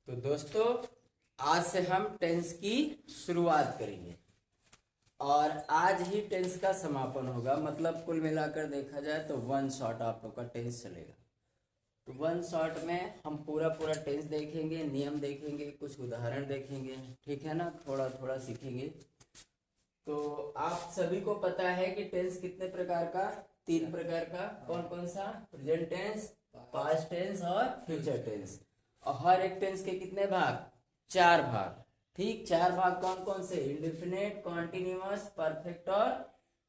तो दोस्तों, आज से हम टेंस की शुरुआत करेंगे और आज ही टेंस का समापन होगा। मतलब कुल मिलाकर देखा जाए तो वन शॉट आप लोग का टेंस चलेगा। तो वन शॉट में हम पूरा पूरा टेंस देखेंगे, नियम देखेंगे, कुछ उदाहरण देखेंगे, ठीक है ना, थोड़ा थोड़ा सीखेंगे। तो आप सभी को पता है कि टेंस कितने प्रकार का, 3 प्रकार का। कौन कौन सा? प्रेजेंट टेंस, पास्ट टेंस और फ्यूचर टेंस। और हर एक टेंस के कितने भाग? 4 भाग। ठीक, 4 भाग कौन कौन से? इंडेफिनिट, कॉन्टिन्यूअस, परफेक्ट और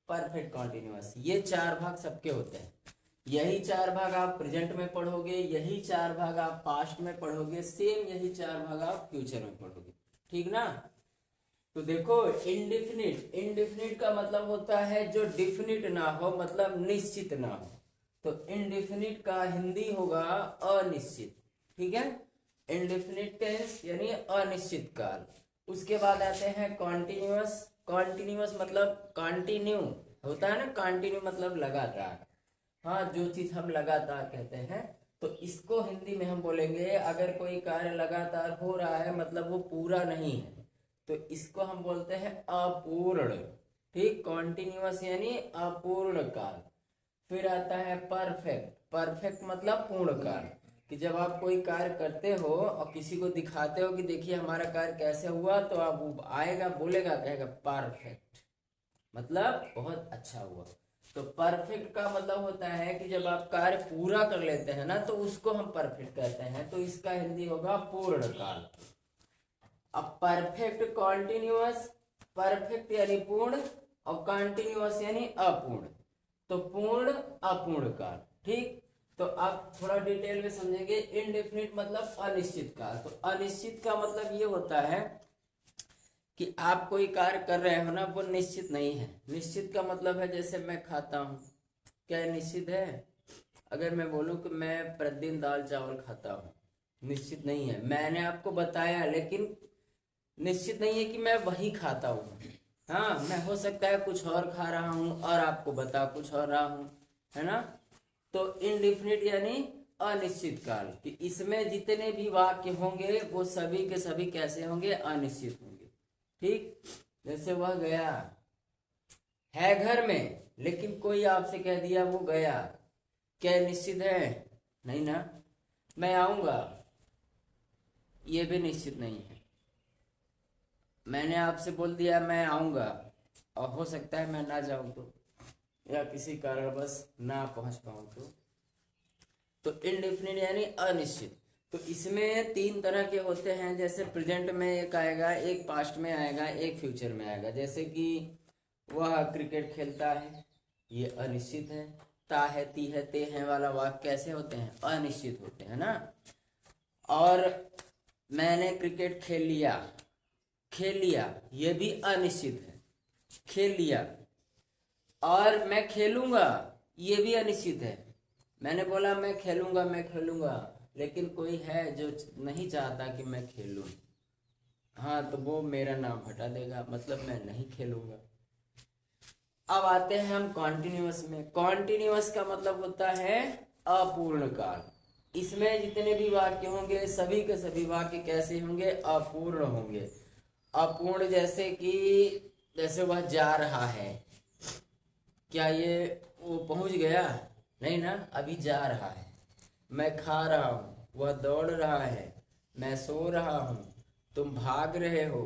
परफेक्ट कॉन्टिन्यूअस। ये 4 भाग सबके होते हैं। यही 4 भाग आप प्रेजेंट में पढ़ोगे, यही 4 भाग आप पास्ट में पढ़ोगे, सेम यही 4 भाग आप फ्यूचर में पढ़ोगे। ठीक ना? तो देखो, इंडिफिनिट, इंडिफिनिट का मतलब होता है जो डिफिनिट ना हो, मतलब निश्चित ना हो। तो इंडिफिनिट का हिंदी होगा अनिश्चित। ठीक है, इंडिफिनिट टेंस यानी अनिश्चित काल। उसके बाद आते हैं कॉन्टिन्यूअस। कॉन्टिन्यूअस मतलब कंटिन्यू होता है ना, कंटिन्यू मतलब लगातार। हाँ, जो चीज हम लगातार कहते हैं, तो इसको हिंदी में हम बोलेंगे, अगर कोई कार्य लगातार हो रहा है मतलब वो पूरा नहीं है, तो इसको हम बोलते हैं अपूर्ण। ठीक, कॉन्टिन्यूअस यानी अपूर्ण काल। फिर आता है परफेक्ट। परफेक्ट मतलब पूर्ण काल, कि जब आप कोई कार्य करते हो और किसी को दिखाते हो कि देखिए हमारा कार्य कैसे हुआ, तो आप वो आएगा, बोलेगा, कहेगा परफेक्ट, मतलब बहुत अच्छा हुआ। तो परफेक्ट का मतलब होता है कि जब आप कार्य पूरा कर लेते हैं ना, तो उसको हम परफेक्ट कहते हैं। तो इसका हिंदी होगा पूर्ण काल। अब परफेक्ट कॉन्टिन्यूअस, परफेक्ट यानी पूर्ण और कॉन्टिन्यूअस यानी अपूर्ण। तो पूर्ण अपूर्ण काल। ठीक, तो आप थोड़ा डिटेल में समझेंगे। इनडेफिनिट मतलब अनिश्चित काल। तो अनिश्चित का मतलब ये होता है कि आप कोई कार्य कर रहे हो ना, वो निश्चित नहीं है। निश्चित का मतलब है जैसे मैं खाता हूँ, क्या निश्चित है? अगर मैं बोलूँ कि मैं प्रतिदिन दाल चावल खाता हूँ, निश्चित नहीं है। मैंने आपको बताया, लेकिन निश्चित नहीं है कि मैं वही खाता हूँ। हाँ, मैं हो सकता है कुछ और खा रहा हूँ और आपको बता कुछ और रहा हूँ, है ना। तो इनडिफिनिट यानी अनिश्चित काल, कि इसमें जितने भी वाक्य होंगे वो सभी के सभी कैसे होंगे? अनिश्चित होंगे। ठीक, जैसे वह गया है घर में, लेकिन कोई आपसे कह दिया वो गया, क्या निश्चित है? नहीं ना। मैं आऊंगा, ये भी निश्चित नहीं है। मैंने आपसे बोल दिया मैं आऊंगा, और हो सकता है मैं ना जाऊं तो, या किसी कारणवश ना पहुंच पाऊं तो इनडेफिनिट यानी अनिश्चित। तो इसमें 3 तरह के होते हैं। जैसे प्रेजेंट में एक आएगा, एक पास्ट में आएगा, एक फ्यूचर में आएगा। जैसे कि वह क्रिकेट खेलता है, ये अनिश्चित है। ता है, ती है, ते हैं वाला वाक्य कैसे होते हैं? अनिश्चित होते हैं ना। और मैंने क्रिकेट खेल लिया, खेल लिया, ये भी अनिश्चित है, खेल लिया। और मैं खेलूंगा, ये भी अनिश्चित है। मैंने बोला मैं खेलूंगा, मैं खेलूंगा, लेकिन कोई है जो नहीं चाहता कि मैं खेलूं, हाँ, तो वो मेरा नाम हटा देगा, मतलब मैं नहीं खेलूंगा। अब आते हैं हम कॉन्टिन्यूअस में। कॉन्टिन्यूअस का मतलब होता है अपूर्ण काल। इसमें जितने भी वाक्य होंगे, सभी के सभी वाक्य कैसे होंगे? अपूर्ण होंगे। अपूर्ण जैसे कि, जैसे वह जा रहा है, क्या ये वो पहुंच गया? नहीं ना, अभी जा रहा है। मैं खा रहा हूँ, वह दौड़ रहा है। मैं सो रहा हूँ, तुम भाग रहे हो,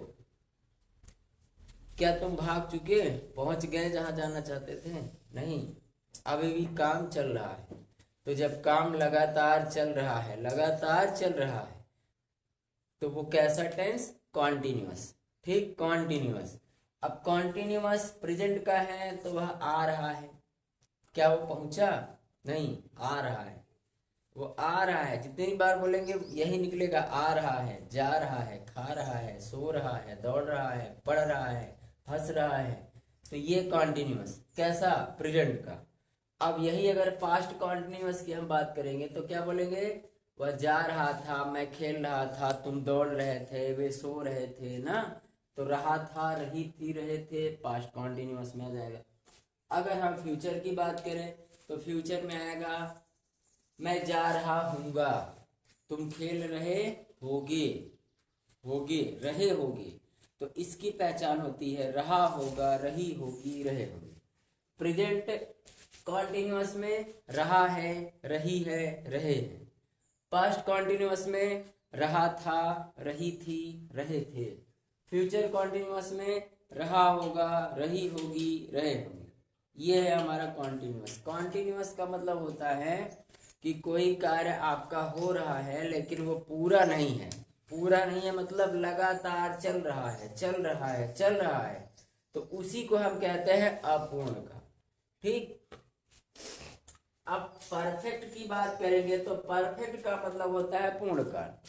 क्या तुम भाग चुके, पहुंच गए जहां जाना चाहते थे? नहीं, अभी भी काम चल रहा है। तो जब काम लगातार चल रहा है, लगातार चल रहा है, तो वो कैसा टेंस? कॉन्टिन्यूअस। ठीक, कॉन्टिन्यूअस। अब कॉन्टिन्यूअस प्रेजेंट का है, तो वह आ रहा है, क्या वो पहुंचा? नहीं, आ रहा है। वो आ रहा है, जितनी बार बोलेंगे यही निकलेगा, आ रहा है, जा रहा है, खा रहा है, सो रहा है, दौड़ रहा है, पढ़ रहा है, हंस रहा है। तो ये कॉन्टिन्यूअस कैसा? प्रेजेंट का। अब यही अगर पास्ट कॉन्टिन्यूअस की हम बात करेंगे तो क्या बोलेंगे? वह जा रहा था, मैं खेल रहा था, तुम दौड़ रहे थे, वे सो रहे थे ना। तो रहा था, रही थी, रहे थे, पास्ट कॉन्टिन्यूअस में आ जाएगा। अगर हम फ्यूचर की बात करें तो फ्यूचर में आएगा, मैं जा रहा हूँगा, तुम खेल रहे होगे, होगे, रहे होगे। तो इसकी पहचान होती है रहा होगा, रही होगी, रहे होगे। प्रेजेंट कॉन्टिन्यूअस में रहा है, रही है, रहे हैं। पास्ट कॉन्टिन्यूअस में रहा था, रही थी, रहे थे। फ्यूचर कॉन्टिन्यूअस में रहा होगा, रही होगी, रहे होंगे। ये है हमारा कॉन्टिन्यूअस। कॉन्टिन्यूअस का मतलब होता है कि कोई कार्य आपका हो रहा है लेकिन वो पूरा नहीं है। पूरा नहीं है मतलब लगातार चल रहा है, चल रहा है, चल रहा है, तो उसी को हम कहते हैं अपूर्ण का। ठीक। अब परफेक्ट की बात करेंगे तो परफेक्ट का मतलब होता है पूर्ण का।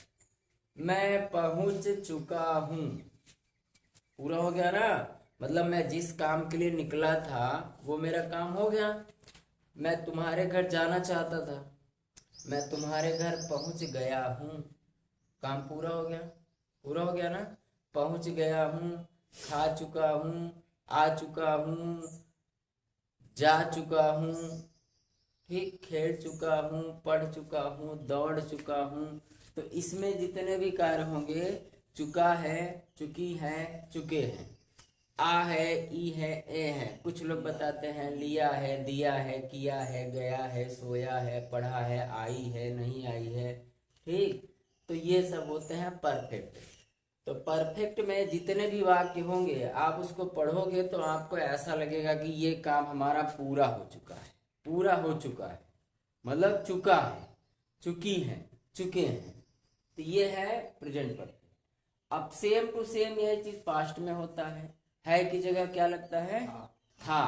मैं पहुंच चुका हूं, पूरा हो गया ना। मतलब मैं जिस काम के लिए निकला था वो मेरा काम हो गया। मैं तुम्हारे घर जाना चाहता था, मैं तुम्हारे घर पहुंच गया हूं, काम पूरा हो गया। पूरा हो गया ना। पहुंच गया हूं, खा चुका हूं, आ चुका हूं, जा चुका हूं, ठीक, खेल चुका हूँ, पढ़ चुका हूँ, दौड़ चुका हूँ। तो इसमें जितने भी कार्य होंगे, चुका है, चुकी है, चुके हैं, आ है, ई है, ए है। कुछ लोग बताते हैं लिया है, दिया है, किया है, गया है, सोया है, पढ़ा है, आई है, नहीं आई है। ठीक। तो ये सब होते हैं परफेक्ट। तो परफेक्ट में जितने भी वाक्य होंगे आप उसको पढ़ोगे तो आपको ऐसा लगेगा कि ये काम हमारा पूरा हो चुका है, पूरा हो चुका है, मतलब चुका है, चुकी है, चुके हैं। तो ये है प्रेजेंट परफेक्ट। अब सेम टू सेम यह चीज पास्ट में होता है की जगह क्या लगता है था।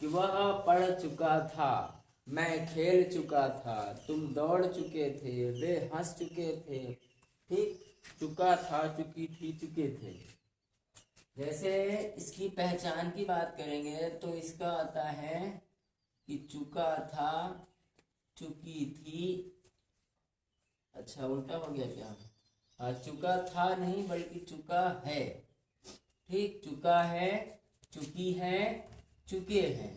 कि वह पढ़ चुका था, मैं खेल चुका था, तुम दौड़ चुके थे, वे हंस चुके थे। ठीक। चुका था, चुकी थी, चुके थे। जैसे इसकी पहचान की बात करेंगे तो इसका आता है कि चुका था, चुकी थी। अच्छा उल्टा हो गया क्या? हाँ, चुका था नहीं बल्कि चुका है। ठीक। चुका है, चुकी है, चुके हैं।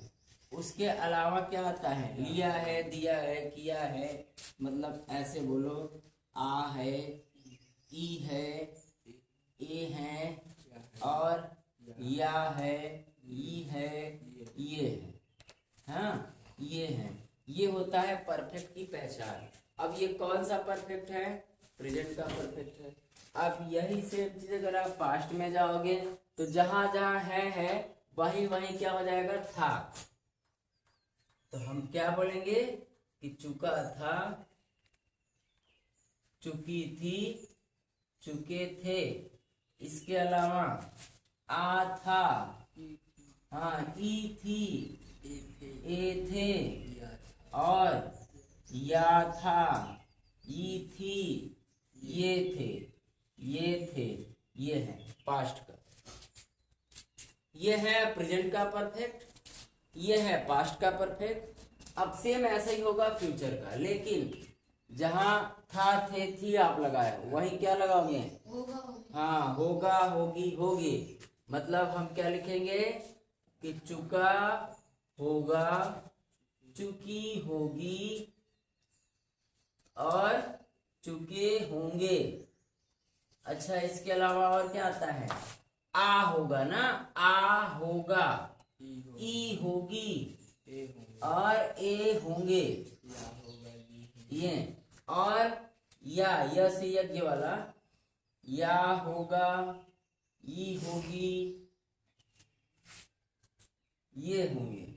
उसके अलावा क्या आता है? लिया है, दिया है, किया है। मतलब ऐसे बोलो, आ है, ई है, ए है, और या है, ई है, ये है। हाँ, ये है। ये होता है परफेक्ट की पहचान। अब ये कौन सा परफेक्ट है? प्रेजेंट का परफेक्ट है। अब यही सेम चीज अगर आप पास्ट में जाओगे तो जहां जहां है वही वही क्या हो जाएगा? था। तो हम क्या बोलेंगे कि चुका था, चुकी थी, चुके थे। इसके अलावा आ था, हाँ, ई थी, ए थे, और या था, ई थी, ये थे, ये थे। ये है पास्ट का। ये है प्रेजेंट का परफेक्ट, ये है पास्ट का परफेक्ट। अब सेम ऐसा ही होगा फ्यूचर का, लेकिन जहां था, थे, थी आप लगाए वहीं क्या लगाओगे? हाँ, होगा, होगी, होगी। मतलब हम क्या लिखेंगे कि चुका होगा, चुकी होगी, और चुके होंगे। अच्छा, इसके अलावा और क्या आता है? आ होगा ना, आ होगा, ई होगी, और ए होंगे, ये। और या से यज्ञ वाला, या होगा, ई होगी, ये होंगे,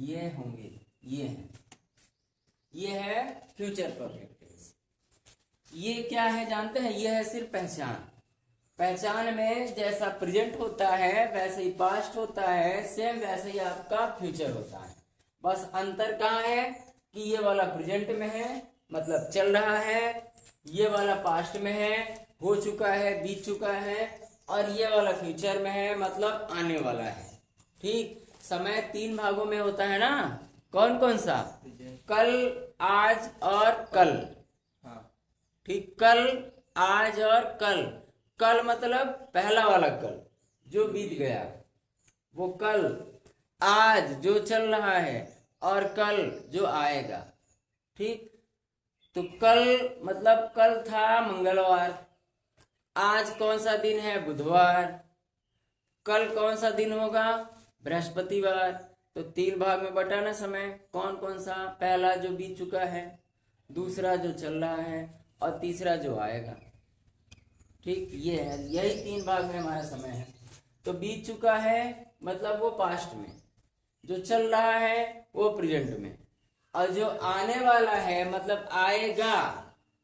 ये होंगे, ये है। ये है फ्यूचर परफेक्ट टेंस। ये क्या है जानते हैं? ये है सिर्फ पहचान। पहचान में जैसा प्रेजेंट होता है वैसे ही पास्ट होता है, सेम वैसे ही आपका फ्यूचर होता है। बस अंतर कहाँ है कि ये वाला प्रेजेंट में है, मतलब चल रहा है, ये वाला पास्ट में है, हो चुका है, बीत चुका है, और ये वाला फ्यूचर में है, मतलब आने वाला है। ठीक। समय 3 भागों में होता है ना, कौन कौन सा? कल, आज और कल। ठीक। कल, आज और कल। कल मतलब पहला वाला कल जो बीत गया, वो कल। आज जो चल रहा है, और कल जो आएगा। ठीक। तो कल मतलब कल था मंगलवार, आज कौन सा दिन है? बुधवार। कल कौन सा दिन होगा? बृहस्पतिवार। तो 3 भाग में बटाना समय, कौन कौन सा? पहला जो बीत चुका है, दूसरा जो चल रहा है, और तीसरा जो आएगा। ठीक, ये है, यही 3 भाग में हमारा समय है। तो बीत चुका है मतलब वो पास्ट में, जो चल रहा है वो प्रेजेंट में, और जो आने वाला है मतलब आएगा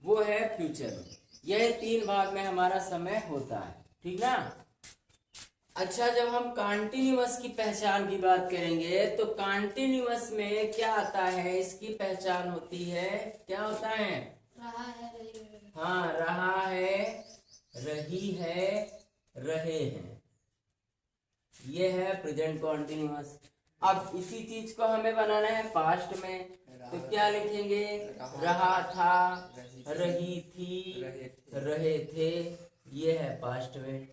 वो है फ्यूचर में। यह 3 भाग में हमारा समय होता है। ठीक ना? अच्छा, जब हम कॉन्टिन्यूअस की पहचान की बात करेंगे तो कॉन्टिन्यूअस में क्या आता है? इसकी पहचान होती है, क्या होता है? रहा है, रही है। हाँ, रहा है, रही है, रहे हैं, ये है प्रेजेंट कॉन्टिन्यूअस। अब इसी चीज को हमें बनाना है पास्ट में, तो क्या लिखेंगे? रहा था, रही थी, रहे थे, ये है पास्ट में।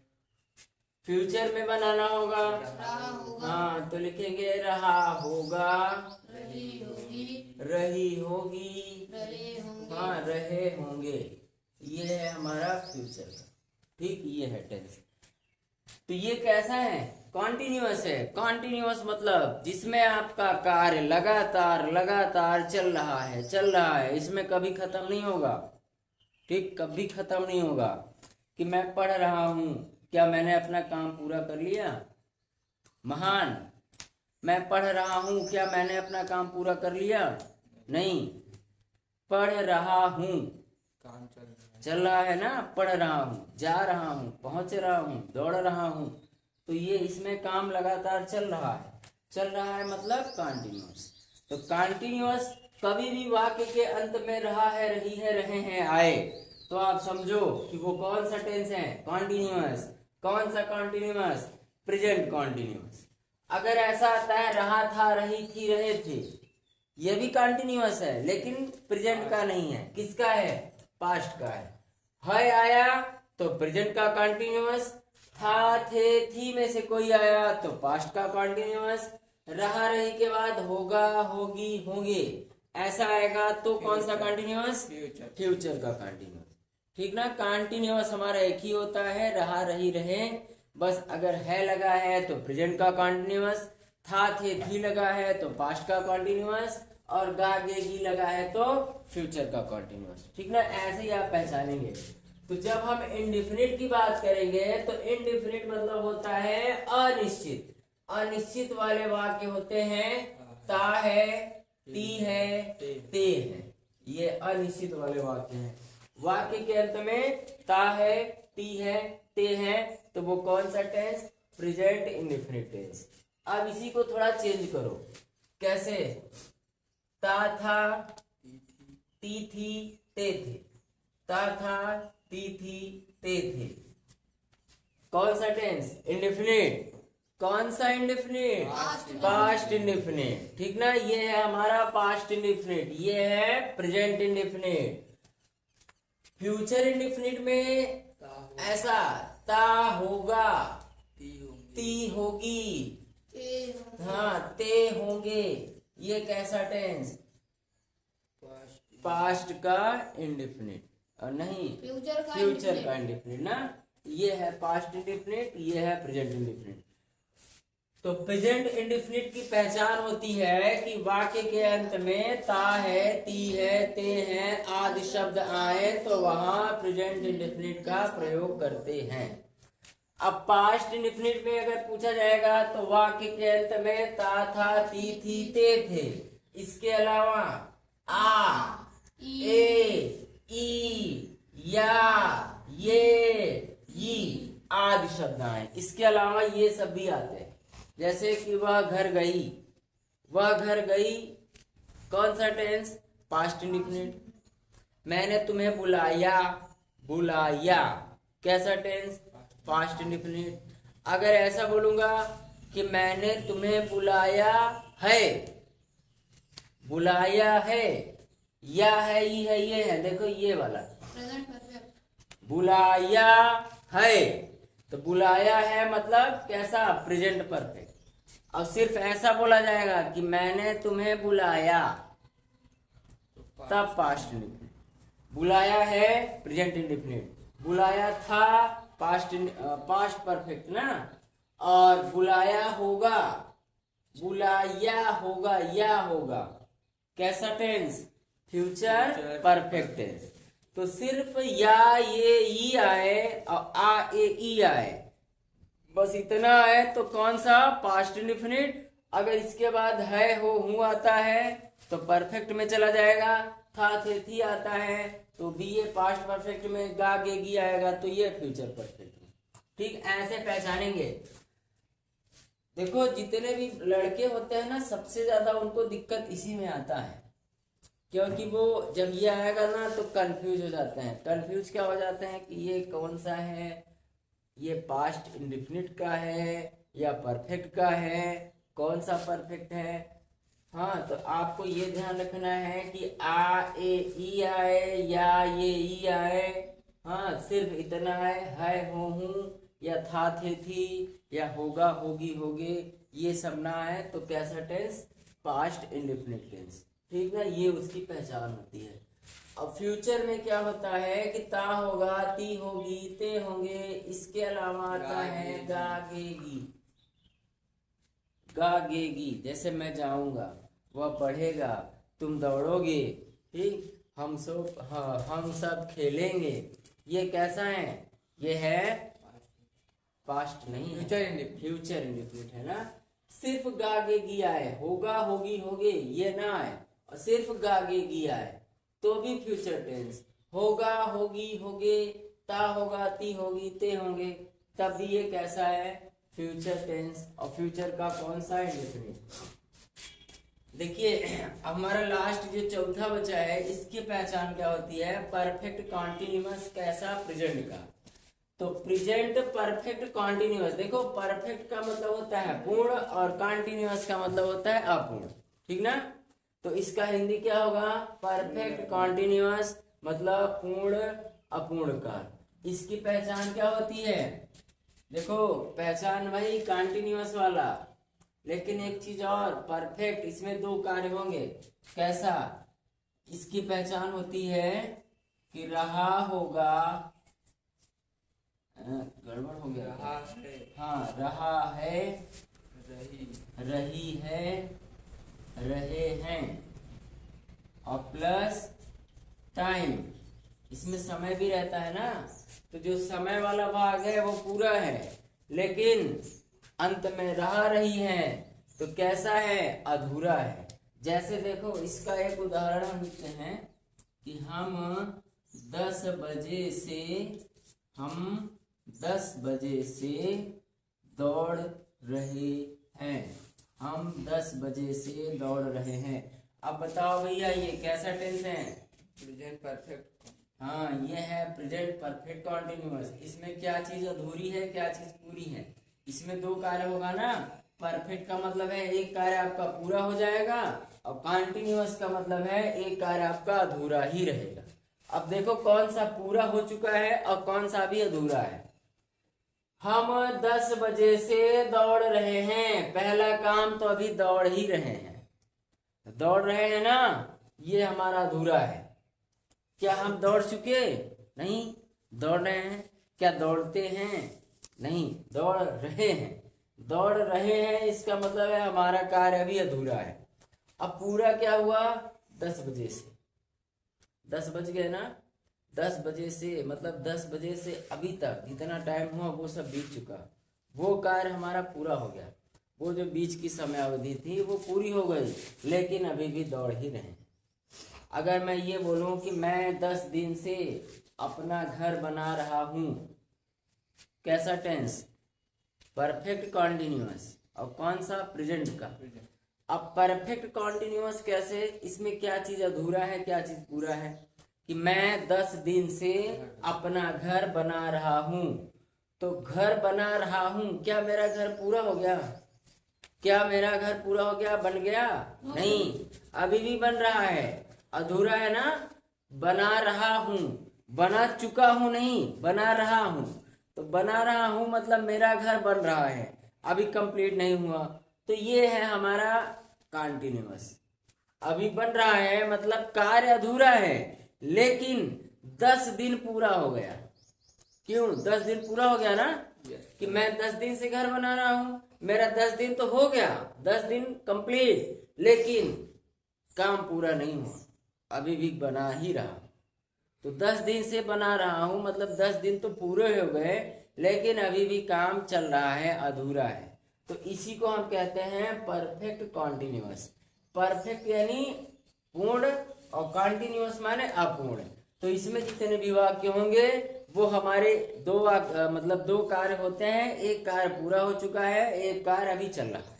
फ्यूचर में बनाना होगा, रहा होगा, हाँ, तो लिखेंगे रहा होगा, रही होगी, रही होगी, रहे होंगे। हाँ, रहे होंगे, ये है हमारा फ्यूचर का। ठीक, ये है टेंस। तो ये कैसा है? कॉन्टिन्यूअस है। कॉन्टिन्यूअस मतलब जिसमें आपका कार्य लगातार लगातार चल रहा है, चल रहा है, इसमें कभी खत्म नहीं होगा। ठीक, कभी खत्म नहीं होगा कि मैं पढ़ रहा हूं, क्या मैंने अपना काम पूरा कर लिया? महान, मैं पढ़ रहा हूं, क्या मैंने अपना काम पूरा कर लिया? नहीं, पढ़ रहा हूं, काम चल रहा है ना, पढ़ रहा हूं, जा रहा हूं, पहुंच रहा हूं, दौड़ रहा हूं, तो ये इसमें काम लगातार चल रहा है। चल रहा है मतलब कॉन्टिन्यूअस। तो कॉन्टिन्यूअस कभी भी वाक्य के अंत में रहा है, रही है, रहे हैं आए, तो आप समझो कि वो कौन सा टेंस है? कॉन्टिन्यूअस। कौन सा कॉन्टिन्यूअस? Present continuous. अगर ऐसा आता है रहा था, रही थी, रहे थे, ये भी कॉन्टिन्यूअस है लेकिन प्रेजेंट का नहीं है, किसका है? पास्ट का है आया तो प्रेजेंट का कॉन्टिन्यूअस, था, थे, थी में से कोई आया तो पास्ट का कॉन्टिन्यूअस, रहा, रही के बाद होगा, होगी, होंगे, ऐसा आएगा तो कौन सा कॉन्टिन्यूअस? फ्यूचर का कॉन्टिन्यूअस। ठीक ना? कॉन्टिन्यूअस हमारा एक ही होता है, रहा, रही, रहे, बस अगर है लगा है तो प्रेजेंट का कॉन्टिन्यूअस, था, थे, थी लगा है तो पास्ट का कॉन्टिन्यूअस, और गा, गे, गी लगा है तो फ्यूचर का कॉन्टिन्यूअस। ठीक ना? ऐसे ही आप पहचानेंगे। तो जब हम इंडिफिनिट की बात करेंगे तो इंडिफिनिट मतलब होता है अनिश्चित। अनिश्चित वाले वाक्य होते हैं ता है, ती है, ते है, ये अनिश्चित वाले वाक्य हैं। वाक्य के अंत में ता है, ती है, ते है, तो वो कौन सा टेंस? Present indefinite tense. अब इसी को थोड़ा चेंज करो, कैसे? ता था, ती थी, ते थे, ता था, ती थी, ते थे, कौन सा टेंस? इंडेफिनिट। कौन सा इंडेफिनिट? Past indefinite. ठीक ना? ये है हमारा पास्ट इंडेफिनिट, ये है प्रेजेंट इंडेफिनिट। फ्यूचर इंडेफिनिट में ऐसा ता होगा, ती होगी, हाँ, ते होंगे, ये कैसा टेंस? पास्ट का इंडेफिनिट, और नहीं फ्यूचर का इंडेफिनिट ना। ये है पास्ट इंडेफिनिट, ये है प्रेजेंट इंडेफिनिट। तो प्रेजेंट इंडेफिनिट की पहचान होती है कि वाक्य के अंत में ता है, ती है, ते हैं आदि शब्द आए तो वहां प्रेजेंट इंडेफिनिट का प्रयोग करते हैं। अब पास्ट इंडेफिनिट में अगर पूछा जाएगा तो वाक्य के अंत में ता, था, ती थी, ते थे, इसके अलावा आ, ए, ई, या, ये, ई आदि शब्द आए, इसके अलावा ये सब भी आते हैं। जैसे कि वह घर गई, वह घर गई, कौन सा टेंस? Past indefinite. मैंने तुम्हें बुलाया, बुलाया, कैसा टेंस? Past indefinite. अगर ऐसा बोलूंगा कि मैंने तुम्हें बुलाया है, बुलाया है, या है, ये है, देखो ये वाला बुलाया है, तो बुलाया है मतलब कैसा? Present perfect. और सिर्फ ऐसा बोला जाएगा कि मैंने तुम्हें बुलाया, तब पास्ट इंडेफिनिट। बुलाया है प्रेजेंट इंडेफिनिट, बुलाया था पास्ट परफेक्ट ना, और बुलाया होगा, बुलाया होगा, या होगा कैसा टेंस, फ्यूचर परफेक्ट टेंस। तो सिर्फ या ये ई आए और आ ए ई आए, बस इतना है तो कौन सा, पास्ट इंडेफिनिट। अगर इसके बाद है हो हूं आता है तो परफेक्ट में चला जाएगा, था थे थी आता है तो भी ये पास्ट परफेक्ट में, गा गे गी आएगा तो ये फ्यूचर परफेक्ट में। ठीक, ऐसे पहचानेंगे। देखो जितने भी लड़के होते हैं ना, सबसे ज्यादा उनको दिक्कत इसी में आता है, क्योंकि वो जब ये आएगा ना तो कंफ्यूज हो जाते हैं। कंफ्यूज क्या हो जाते हैं कि ये कौन सा है, ये पास्ट इंडेफिनिट का है या परफेक्ट का है, कौन सा परफेक्ट है। हाँ, तो आपको ये ध्यान रखना है कि आ ए ई आए या ये ई आए, हाँ सिर्फ इतना है हो हूं या था थे थी या होगा होगी होगे, ये सब ना है तो कैसा टेंस, पास्ट इंडेफिनिट टेंस। ठीक ना, ये उसकी पहचान होती है। अब फ्यूचर में क्या होता है कि ता होगा, ती होगी, ते होंगे, इसके अलावा आता है गागेगी, गागेगी। जैसे मैं जाऊंगा, वह पढ़ेगा, तुम दौड़ोगे, ठीक, हम सब खेलेंगे। ये कैसा है, ये है पास्ट नहीं, फ्यूचर इंडेफिनिट है ना। सिर्फ गागेगी आए, होगा होगी होगे ये ना आए, और सिर्फ गागेगी आए तो भी फ्यूचर टेंस, होगा होगी होगे, ता होगा ती होगी ते होंगे, तब भी ये कैसा है, फ्यूचर टेंस। और फ्यूचर का कौन सा इंडेफिनिट। देखिए अब हमारा लास्ट जो चौथा बचा है, इसकी पहचान क्या होती है, परफेक्ट कॉन्टिन्यूअस कैसा, प्रेजेंट का। तो प्रेजेंट परफेक्ट कॉन्टिन्यूअस, देखो परफेक्ट का मतलब होता है पूर्ण और कॉन्टिन्यूअस का मतलब होता है अपूर्ण, ठीक ना। तो इसका हिंदी क्या होगा, परफेक्ट कॉन्टिन्यूअस मतलब पूर्ण अपूर्ण काल। इसकी पहचान क्या होती है, देखो पहचान वही कॉन्टिन्यूअस वाला, लेकिन एक चीज और, परफेक्ट, इसमें दो कार्य होंगे। कैसा, इसकी पहचान होती है कि रहा होगा, गड़बड़ हो गया, रहा है, हाँ रहा है, रही है, रहे हैं, और प्लस टाइम, इसमें समय भी रहता है ना। तो जो समय वाला भाग है वो पूरा है, लेकिन अंत में रहा रही है तो कैसा है, अधूरा है। जैसे देखो इसका एक उदाहरण हम लिखते हैं कि हम 10 बजे से दौड़ रहे हैं, हम 10 बजे से दौड़ रहे हैं। अब बताओ भैया ये कैसा टेंस है, प्रेजेंट परफेक्ट। हाँ ये है प्रेजेंट परफेक्ट कॉन्टिन्यूअस। इसमें क्या चीज अधूरी है, क्या चीज पूरी है। इसमें दो कार्य होगा ना, परफेक्ट का मतलब है एक कार्य आपका पूरा हो जाएगा, और कॉन्टिन्यूअस का मतलब है एक कार्य आपका अधूरा ही रहेगा। अब देखो कौन सा पूरा हो चुका है और कौन सा भी अधूरा है। हम 10 बजे से दौड़ रहे हैं, पहला काम तो अभी दौड़ ही रहे हैं, दौड़ रहे हैं ना, ये हमारा अधूरा है। क्या हम दौड़ चुके, नहीं, दौड़ रहे हैं। क्या दौड़ते हैं, नहीं, दौड़ रहे हैं। दौड़ रहे हैं इसका मतलब है हमारा कार्य अभी अधूरा है। अब पूरा क्या हुआ, 10 बजे से, 10 बज गए ना, 10 बजे से मतलब 10 बजे से अभी तक जितना टाइम हुआ वो सब बीत चुका, वो कार्य हमारा पूरा हो गया। वो जो बीच की समय अवधि थी वो पूरी हो गई, लेकिन अभी भी दौड़ ही रहे हैं। अगर मैं ये बोलूं कि मैं 10 दिन से अपना घर बना रहा हूं, कैसा टेंस, परफेक्ट कॉन्टिन्यूअस, और कौन सा, प्रेजेंट का। अब परफेक्ट कॉन्टिन्यूअस कैसे, इसमें क्या चीज अधूरा है क्या चीज पूरा है, कि मैं 10 दिन से अपना घर बना रहा हूं, तो घर बना रहा हूं, क्या मेरा घर पूरा हो गया, क्या मेरा घर पूरा हो गया, बन गया, नहीं, अभी भी बन रहा है, अधूरा है ना। बना रहा हूं, बना चुका हूं नहीं, बना रहा हूं, तो बना रहा हूं मतलब मेरा घर बन रहा है, अभी कंप्लीट नहीं हुआ, तो ये है हमारा कॉन्टिन्यूअस। अभी बन रहा है मतलब कार्य अधूरा है, लेकिन 10 दिन पूरा हो गया। क्यों 10 दिन पूरा हो गया ना, कि मैं 10 दिन से घर बना रहा हूं, मेरा 10 दिन तो हो गया, 10 दिन कंप्लीट, लेकिन काम पूरा नहीं हुआ, अभी भी बना ही रहा। तो 10 दिन से बना रहा हूं मतलब 10 दिन तो पूरे हो गए, लेकिन अभी भी काम चल रहा है, अधूरा है। तो इसी को हम कहते हैं परफेक्ट कॉन्टिन्यूअस। परफेक्ट यानी पूर्ण और कॉन्टिन्यूअस माने अपूर्ण। तो इसमें जितने भी वाक्य होंगे वो हमारे मतलब दो कार्य होते हैं, एक कार्य पूरा हो चुका है, एक कार्य अभी चल रहा है।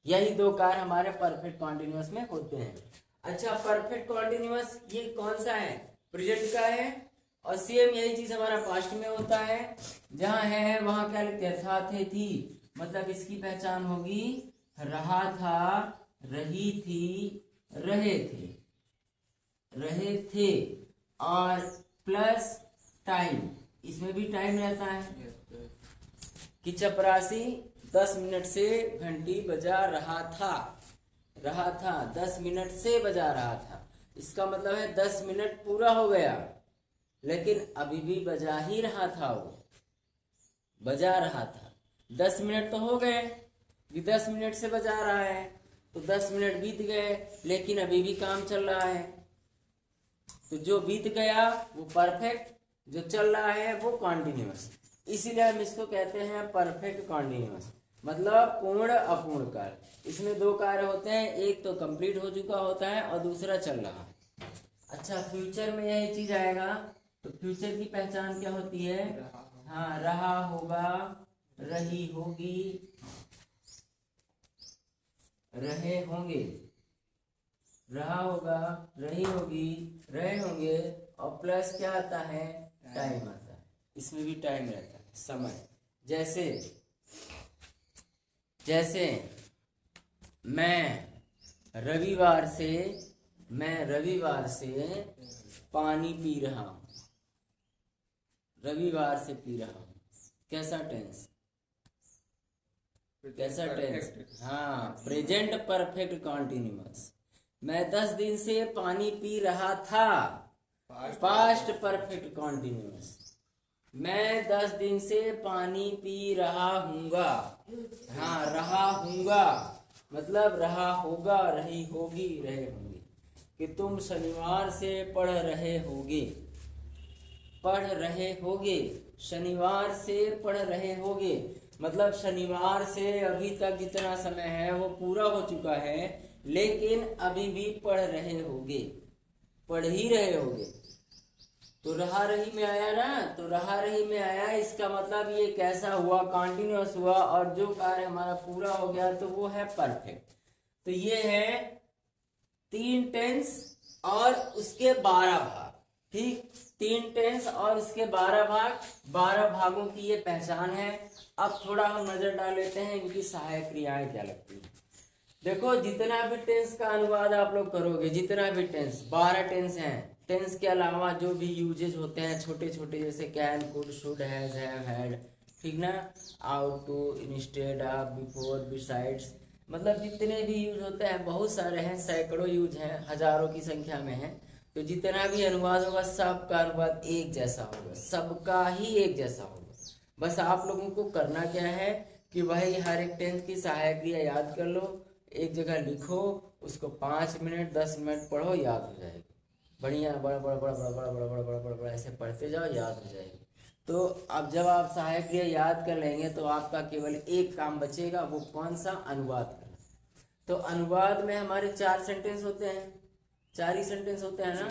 यही दो कार्य हमारे परफेक्ट कॉन्टिन्यूअस में होते हैं। अच्छा, परफेक्ट कॉन्टिन्यूअस ये कौन सा है, प्रेजेंट का है। और सेम यही चीज हमारा पास्ट में होता है, जहां है वहां क्या लिखते हैं, था थे थी, मतलब इसकी पहचान होगी रहा था, रही थी, रहे थे, रहे थे, और प्लस टाइम, इसमें भी टाइम रहता है कि चपरासी 10 मिनट से घंटी बजा रहा था, 10 मिनट से बजा रहा था। इसका मतलब है 10 मिनट पूरा हो गया, लेकिन अभी भी बजा ही रहा था, वो बजा रहा था। 10 मिनट तो हो गए कि 10 मिनट से बजा रहा है, तो 10 मिनट बीत गए, लेकिन अभी भी काम चल रहा है। तो जो बीत गया वो परफेक्ट, जो चल रहा है वो कॉन्टिन्यूअस। इसीलिए हम इसको कहते हैं परफेक्ट कॉन्टिन्यूअस, मतलब पूर्ण अपूर्ण कार्य। इसमें दो कार्य होते हैं, एक तो कंप्लीट हो चुका होता है और दूसरा चल रहा है। अच्छा, फ्यूचर में यही चीज आएगा, तो फ्यूचर की पहचान क्या होती है, हाँ, रहा होगा, रही होगी, रहे होंगे, रहा होगा, रही होगी, रहे होंगे, और प्लस क्या आता है, टाइम आता है। इसमें भी टाइम रहता है, समय। जैसे मैं रविवार से पानी पी रहा हूं, रविवार से पी रहा हूं, कैसा टेंस, हाँ, प्रेजेंट परफेक्ट कॉन्टिन्यूअस। मैं 10 दिन से पानी पी रहा था, पास्ट परफेक्ट कॉन्टिन्यूअस। मैं 10 दिन से पानी पी रहा हूँगा, हाँ, रहा हूँगा, मतलब रहा होगा, रही होगी, रहे होंगे। कि तुम शनिवार से पढ़ रहे होगे, शनिवार से पढ़ रहे होगे, मतलब शनिवार से अभी तक जितना समय है वो पूरा हो चुका है, लेकिन अभी भी पढ़ ही रहे होगे। तो रहा रही में आया ना, तो रहा रही में आया, इसका मतलब ये कैसा हुआ, कॉन्टिन्यूअस हुआ, और जो कार्य हमारा पूरा हो गया तो वो है परफेक्ट। तो ये है 3 टेंस और उसके 12 भाग, ठीक, 3 टेंस और उसके 12 भाग, 12 भागों की ये पहचान है। अब थोड़ा हम नजर डाल लेते हैं इनकी सहायक क्रियाएं क्या लगती है। देखो, जितना भी टेंस का अनुवाद आप लोग करोगे, जितना भी टेंस, 12 टेंस हैं, टेंस के अलावा जो भी यूजेज होते हैं छोटे छोटे, जैसे can, could, should, has, have, had, ठीक ना, ought to, instead of, before, besides, मतलब जितने भी यूज होते हैं बहुत सारे हैं, सैकड़ों यूज हैं, हजारों की संख्या में है। तो जितना भी अनुवाद होगा सबका अनुवाद एक जैसा होगा, सबका ही एक जैसा होगा। बस आप लोगों को करना क्या है कि वही हर एक टेंस की सहायक क्रिया याद कर लो, एक जगह लिखो, उसको 5 मिनट 10 मिनट पढ़ो, याद हो जाएगी। बढ़िया बड़ा बड़ा बड़ा बड़ा बड़ा बड़ा बड़ा बड़ा बड़ा बड़ा ऐसे पढ़ते जाओ, याद हो जाएगी। तो अब जब आप सहायक क्रिया याद कर लेंगे तो आपका केवल एक काम बचेगा, वो कौन सा, अनुवाद करना। तो अनुवाद में हमारे 4 सेंटेंस होते हैं, 4 ही सेंटेंस होते हैं ना।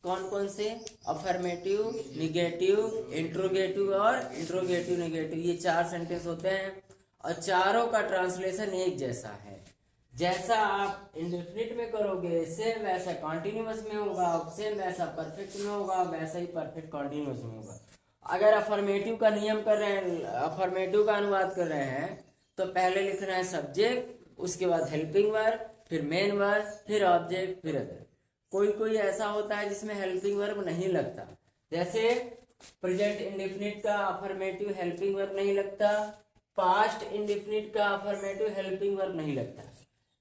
कौन कौन से, अफर्मेटिव, निगेटिव, इंट्रोगेटिव और इंट्रोगेटिव नेगेटिव, ये 4 सेंटेंस होते हैं, और चारों का ट्रांसलेशन एक जैसा है। जैसा आप इंडेफिनिट में करोगे सेम वैसा कॉन्टिन्यूअस में होगा, सेम वैसा परफेक्ट में होगा, वैसा ही परफेक्ट कॉन्टिन्यूअस में होगा। अगर अफर्मेटिव का नियम कर रहे हैं, अफर्मेटिव का अनुवाद कर रहे हैं, तो पहले लिखना है सब्जेक्ट, उसके बाद हेल्पिंग वर्ब, फिर मेन वर्ब, फिर ऑब्जेक्ट, फिर अदर। कोई कोई ऐसा होता है जिसमें हेल्पिंग वर्ब नहीं लगता, जैसे प्रेजेंट इंडेफिनिट का अफर्मेटिव हेल्पिंग वर्ब नहीं लगता, पास्ट इंडेफिनिट का अफर्मेटिव हेल्पिंग वर्ब नहीं लगता।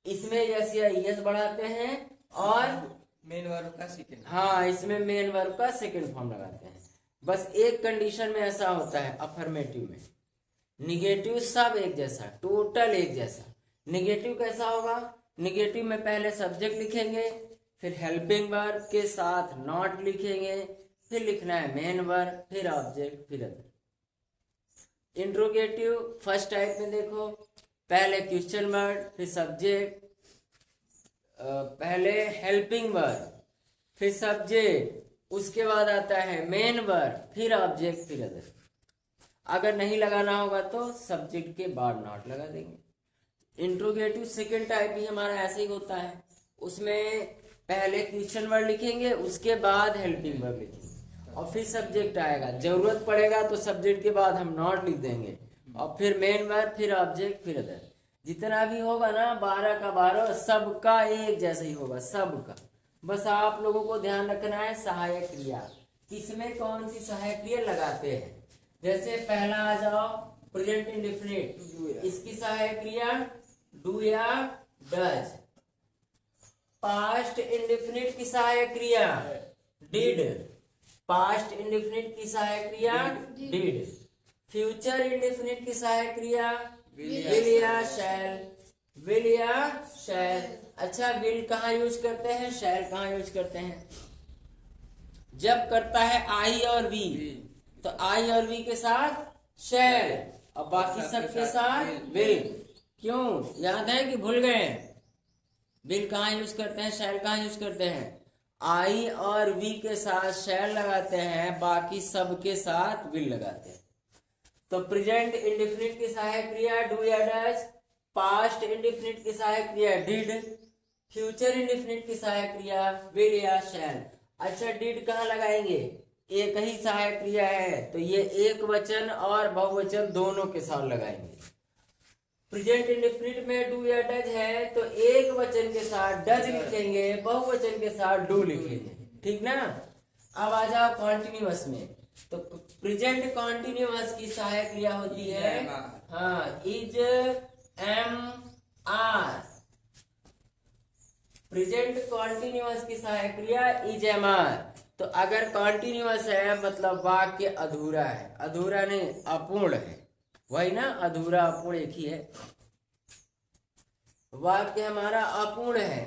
इसमें यस या यस बढ़ाते हैं और मेन वर्ब का सेकंड। हाँ, इसमें मेन वर्ब का सेकंड फॉर्म लगाते हैं। बस एक कंडीशन में ऐसा होता है अफर्मेटिव में, निगेटिव सब एक जैसा, टोटल एक जैसा। निगेटिव कैसा होगा? निगेटिव में पहले सब्जेक्ट लिखेंगे, फिर हेल्पिंग वर्ब के साथ नॉट लिखेंगे, फिर लिखना है मेन वर्ब, फिर ऑब्जेक्ट, फिर अदर। इंट्रोगेटिव फर्स्ट टाइप में देखो, पहले क्वेश्चन वर्ड, फिर सब्जेक्ट, पहले हेल्पिंग वर्ब, फिर सब्जेक्ट, उसके बाद आता है मेन वर्ब, फिर ऑब्जेक्ट, फिर अदर। अगर नहीं लगाना होगा तो सब्जेक्ट के बाद नॉट लगा देंगे। इंट्रोगेटिव सेकेंड टाइप भी हमारा ऐसे ही होता है, उसमें पहले क्वेश्चन वर्ड लिखेंगे, उसके बाद हेल्पिंग वर्ब लिखेंगे और फिर सब्जेक्ट आएगा। जरूरत पड़ेगा तो सब्जेक्ट के बाद हम नॉट लिख देंगे और फिर मेन वर्ब, फिर ऑब्जेक्ट, फिर अदर। जितना भी होगा ना 12 का 12 सबका एक जैसा ही होगा, सबका। बस आप लोगों को ध्यान रखना है सहायक क्रिया, किसमें कौन सी सहायक क्रिया लगाते हैं। जैसे पहला आ जाओ प्रेजेंट इंडेफिनिट, इसकी सहायक क्रिया डू या डज। पास्ट इंडेफिनिट की सहायक क्रिया डिड, पास्ट इंडेफिनिट की सहायक क्रिया डिड। फ्यूचर इंडेफिनिट की सहायक क्रिया विल या शैल, विल या शैल। अच्छा, विल कहाँ यूज करते हैं, शैल कहाँ यूज करते हैं? जब करता है आई और वी, तो आई और वी के साथ शैल और बाकी सब के साथ विल। क्यों, याद है कि भूल गए? विल कहाँ यूज करते हैं, शैल कहाँ यूज करते हैं? आई और वी के साथ शैल लगाते हैं, बाकी सब के साथ विल लगाते हैं। तो प्रेजेंट इंडेफिनिट की सहायक क्रिया डू या डज, पास्ट इंडेफिनिट की सहायक क्रिया डिड, फ्यूचर इंडेफिनिट की सहायक क्रिया विल या शैल। अच्छा, डिड कहाँ लगाएंगे? एक ही सहायक क्रिया है तो ये एक वचन और बहुवचन दोनों के साथ लगाएंगे। प्रेजेंट इंडेफिनिट में डू या डज है तो एक वचन के साथ डज लिखेंगे, बहुवचन के साथ डू लिखेंगे, ठीक ना। अब आ जाओ कॉन्टिन्यूअस में, तो प्रेजेंट कॉन्टिन्यूअस की सहायक क्रिया होती है हाँ is am are. Present continuous की सहायक क्रिया इज एम आर। तो अगर कॉन्टिन्यूअस है मतलब वाक्य अधूरा है, अधूरा नहीं अपूर्ण है, वही ना, अधूरा अपूर्ण एक ही है। वाक्य हमारा अपूर्ण है,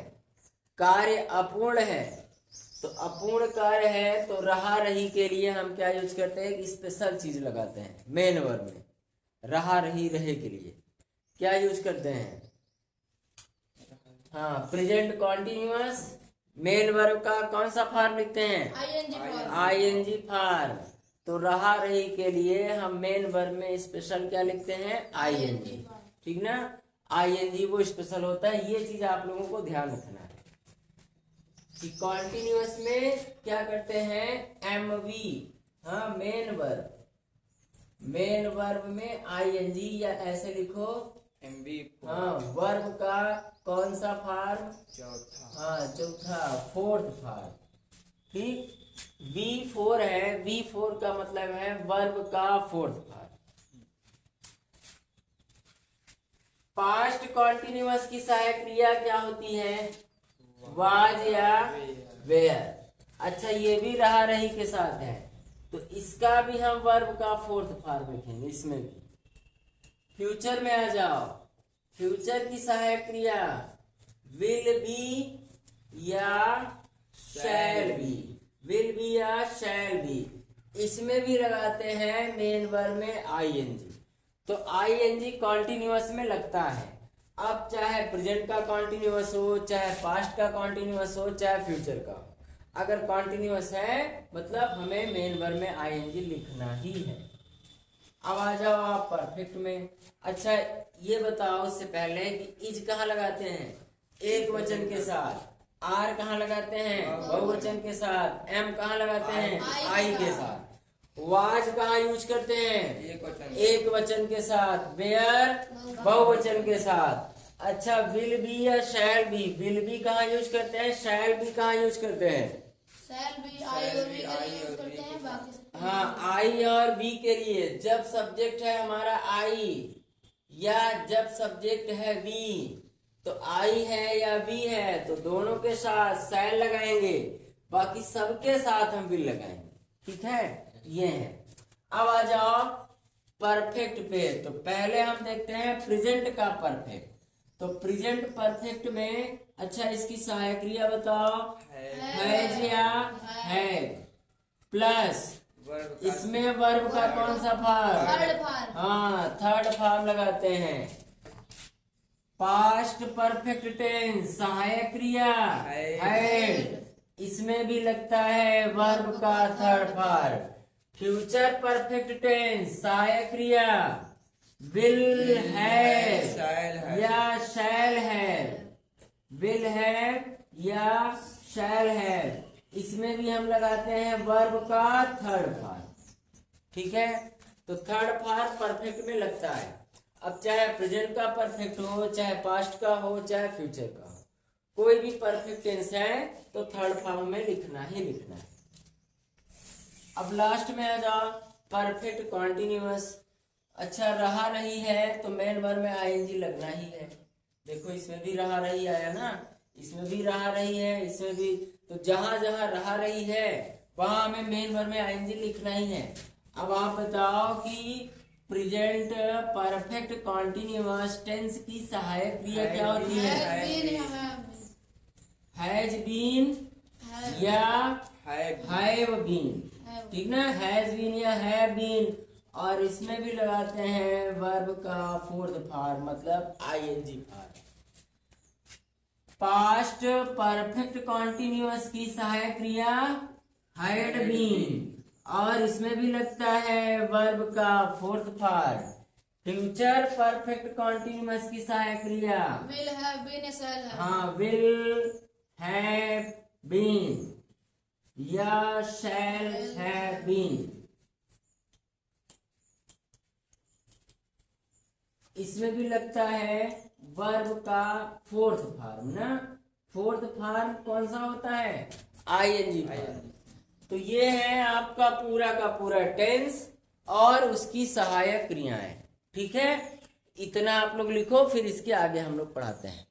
कार्य अपूर्ण है, तो अपूर्ण कार्य है तो रहा रही के लिए हम क्या यूज करते हैं? स्पेशल चीज लगाते हैं मेन वर्ब में। रहा रही रहे के लिए क्या यूज करते हैं? हाँ, प्रेजेंट कॉन्टिन्यूअस मेन वर्ब का कौन सा फॉर्म लिखते हैं? ING form. तो रहा रही के लिए हम मेन वर्ब में स्पेशल क्या लिखते हैं? आईएनजी, ठीक ना। आईएनजी वो स्पेशल होता है, ये चीज आप लोगों को ध्यान रखना है कि कॉन्टिन्यूअस में क्या करते हैं? एमवी, हाँ मेन वर्ब, मेन वर्ब में आईएनजी या ऐसे लिखो एमवी, हाँ वर्ब का कौन सा फॉर्म? चौथा, हाँ चौथा, फोर्थ फॉर्म, ठीक। V4 है, V4 का मतलब है वर्ब का फोर्थ फॉर्म। पास्ट कॉन्टिन्यूअस की सहायक क्रिया क्या होती है? वाज या वेयर। अच्छा, ये भी रहा रही के साथ है तो इसका भी हम वर्ब का फोर्थ फॉर्म लिखेंगे इसमें भी। फ्यूचर में आ जाओ, फ्यूचर की सहायक क्रिया विल बी या शैल बी, विल बी या शैल बी। इसमें भी लगाते हैं मेन वर्ब में आईएनजी। तो आईएनजी कॉन्टिन्यूअस में लगता है, अब चाहे प्रेजेंट का कॉन्टिन्यूअस हो, चाहे पास्ट का कॉन्टिन्यूअस हो, चाहे फ्यूचर का। अगर कॉन्टिन्यूअस है मतलब हमें मेन वर्ब में आईएनजी लिखना ही है। अब आ जाओ आप परफेक्ट में। अच्छा, ये बताओ उससे पहले कि इज कहाँ लगाते हैं? एक वचन के साथ। आर कहाँ लगाते हैं? बहुवचन के साथ। एम कहाँ लगाते हैं? आई के साथ। वाज कहाँ यूज करते हैं? एक वचन के साथ। वेयर बहुवचन के साथ। अच्छा, विल बी या शैल बी, विल बी कहाँ यूज करते हैं? शैल बी कहाँ यूज करते हैं? शैल बी आई और वी के लिए यूज करते हैं, बाकी सब हाँ, आई और बी के लिए। जब सब्जेक्ट है हमारा आई या जब सब्जेक्ट है वी तो आई है या वी है तो दोनों के साथ शैल लगाएंगे, बाकी सबके साथ हम विल लगाएंगे। ठीक है, ये है। अब आ जाओ परफेक्ट पे। तो पहले हम देखते हैं प्रेजेंट का परफेक्ट। तो प्रेजेंट परफेक्ट में अच्छा इसकी सहायक क्रिया बताओ। हैज या हैड प्लस वर्ब इसमें वर्ब का कौन सा फॉर्म? Third form. हाँ, थर्ड फॉर्म लगाते हैं। पास्ट परफेक्ट टेंस सहायक क्रिया हैड, इसमें भी लगता है वर्ब का third form. Future perfect tense सहायक क्रिया विल है या शैल है, विल है या शैल है, इसमें भी हम लगाते हैं वर्ब का थर्ड फॉर्म। ठीक है, तो थर्ड फॉर्म परफेक्ट में लगता है। अब चाहे प्रेजेंट का परफेक्ट हो, चाहे पास्ट का हो, चाहे फ्यूचर का हो, कोई भी परफेक्ट टेंस है तो थर्ड फॉर्म में लिखना ही लिखना है। अब लास्ट में आ जाओ परफेक्ट कॉन्टिन्यूअस। अच्छा, रहा रही है तो मेन वर्ब में आईएनजी लगना ही है। देखो इसमें भी रहा रही आया ना, इसमें भी रहा रही है, इसमें भी। तो जहां जहां रहा रही है वहां हमें मेन वर्ब में आईएनजी लिखना ही है। अब आप बताओ कि प्रेजेंट परफेक्ट कॉन्टिन्यूअस टेंस की सहायक क्रिया क्या होती है? हैज बीन या हैव बीन। ठीक ना, हैज बीन या हैव बीन, और इसमें भी लगाते हैं वर्ब का फोर्थ फॉर्म मतलब ING form. Past perfect continuous की सहायक क्रिया हैड बीन, और इसमें भी लगता है वर्ब का fourth form. Future perfect continuous की सहायक क्रिया विल हैव बीन या शैल हैव। हाँ, विल हैव बीन या शैल हैव बीन। इसमें भी लगता है वर्ब का फोर्थ फॉर्म ना। फोर्थ फॉर्म कौन सा होता है? ING form. तो ये है आपका पूरा का पूरा टेंस और उसकी सहायक क्रियाएं। ठीक है, इतना आप लोग लिखो, फिर इसके आगे हम लोग पढ़ाते हैं।